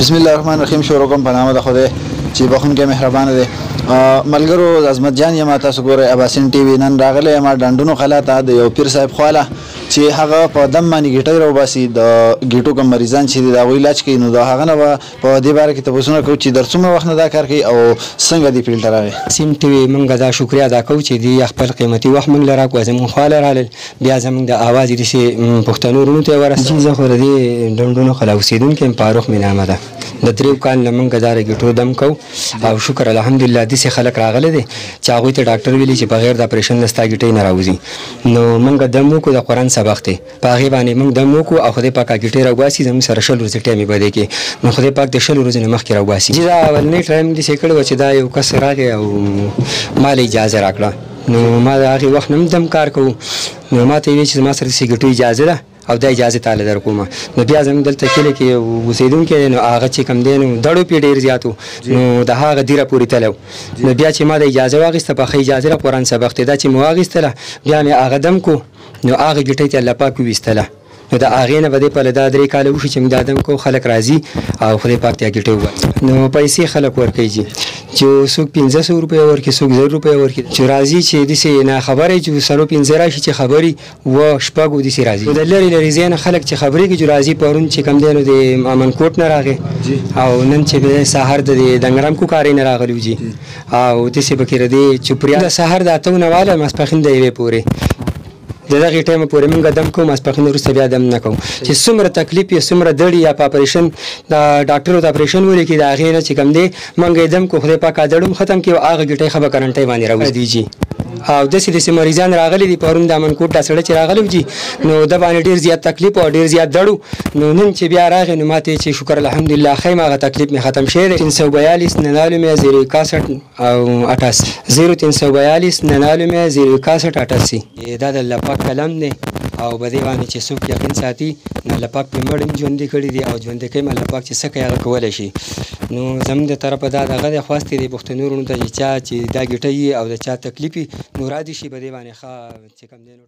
بسم الله الرحمن الرحیم. شروع کوم په نام د خدای چې بخښونکی مهربان دی. ملګرو عظمت جان یم، تاسو ګورئ اباسین ټي وي. نن راغلی یم ډنډونو خلا ته د یو پیر صاحب خواله چې هغه په دم باندې ګیټۍ راوباسي. د ګیټو کوم مریضان چې دي د هغوی علاج کوي، نو د هغه نه به په دې باره کې تپوسونه کوو چې در څومره وخت نه دا کار کوي او څنګه دې فیلډ ته راغی. اباسین ټي وي موږ دا شکریه ادا کوو چې دوی خپل قیمتي وخت موږ له راکړو، زموږ خواله رالل، بیا زموږ د اواز یې داسې پښتنو وروڼو ته یې ورسوي. زه خو د دې ډنډونو خلا اوسېدونکی یم، فاروق مې نامه ده. د 3 کال نه موږ دا ګیټو دم کوو او شکر الحمدلله داسې خلک راغلی دی چې هغوی ته ډاکټر ویلي چې بغیر د اپریشن نه ستا ګیټۍ نه راوځي. نو موږ دم وکړو، د قرآن سبق دی، په هغې باندې موږ دم وکړو او خدای پاک ګیټۍ راوباسي. زموږ سره 20 ورځې ټایم یې بدې کې، نو خدای پاک د 20 ورځې نه مخکې راوباسي. دا اولنی ټایم داسې کړی وه چې دا یو کس راغی او ما له اجازه راکړه. نو ما د هغې وخت نه هم دم کار کوو، نو ما ته یې ویل چې زما سره داسې ګیټو اجازه ده او دا اجازه تعالی در کومه. نو بیا زموږ دلته کلي کې اوسېدونکی دی، نو هغه چې کوم دی نو دړو پې ډېر زیات و، نو د هغه دیره پورې تللی و. نو بیا چې ما د اجازه واخیسته، په ښه اجازه ده، قرآن سبق دی، دا چې مې واخیستله بیا مې هغه دم کو، نو هغه ګیټۍ ته الله پاک وویستله. نو د هغې نه به دې پله دا 3 کاله وشي چې موږ دا دم کوو، خلک راځي او خدای پاک ته ګیټۍ وباسي. نو پیسې خلک ورکوي چې څوک 1500 روپۍ ورکړي، څوک 1000 روپۍ ورکړي، چې راځي چې داسې ناخبره چې 15 راشي چې خبري و شپږو داسې راځي. د لرې لرې ځای نه خلک چې خبرېږي چې راځي. پرون چې کوم دی نو د امنکوټ نه راغی او نن چې سهار د دنګرم کوکارۍ نه راغلي وو او داسې پکې د چوپریا د سهار د 8 نه واله ماسپښین د 1 پورې د دغې ټایمه پورې موږ دم کوو، ماسپښین وروسته بیا دم نه کوو. چې څومره تکلیف یا څومره دړي یا په اپریشن د ډاکټرو د اپریشن ولیکي، د هغې نه چې کوم دی موږ یې دم کوو، خدای پاک دړو هم ختم کړي او هغه ګیټۍ ښه به کرنټۍ باندې راوځي. او داسې داسې مریضان راغلي دي. پرون د امنکوټ دا سړی چې راغلی و نو د باندې ډېر زیات تکلیف او ډېر زیات دړو. نو نن چې بیا راغی نو ما ته چې شکر الحمدلله ښه یم، هغه تکلیف مې ختم شوی دی. 342 99 061 او 88 0342 99 061 88. دا د الله پاک کلام دی او په دې باندې چې څوک یقین ساتي نو الله پاک پرې مړ هم ژوندي کړي دي او ژوندي کوي الله پاک چې څه کوي هغه کولی شي. نو زموږ د طرفه دا دغه دی خواستې دی پښتنو وروڼو ته چې چا چې دا ګیټۍ او د چا تکلیف وي نو را دي شي په دې باندې ښه چې کوم دی نو